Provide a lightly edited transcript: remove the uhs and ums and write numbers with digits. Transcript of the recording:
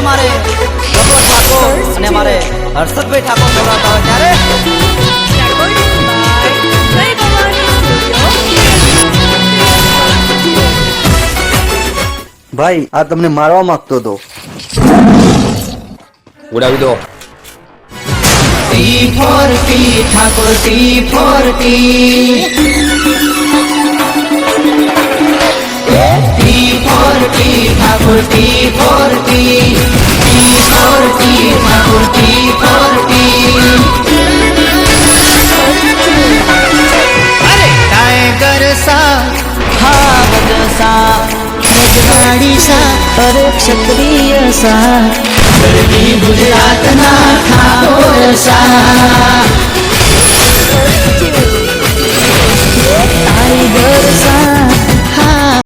અમારે ભગવત ઠાકોર અને અમારે હર્ષદભાઈ ઠાકોર બોલાવતા હોય ત્યારે ભાઈ આ તમને મારવા માંગતો હતો. ઉડાવી દો. T4T Thakor T4T T4T Thakor T4T T4T Thakor T4T અરે ટાઈગર સા हावद सा रजवाड़ी सा अरे क्षत्रिय सा ગરવી ગુજરાતના ઠાકોર સા टाइगर सा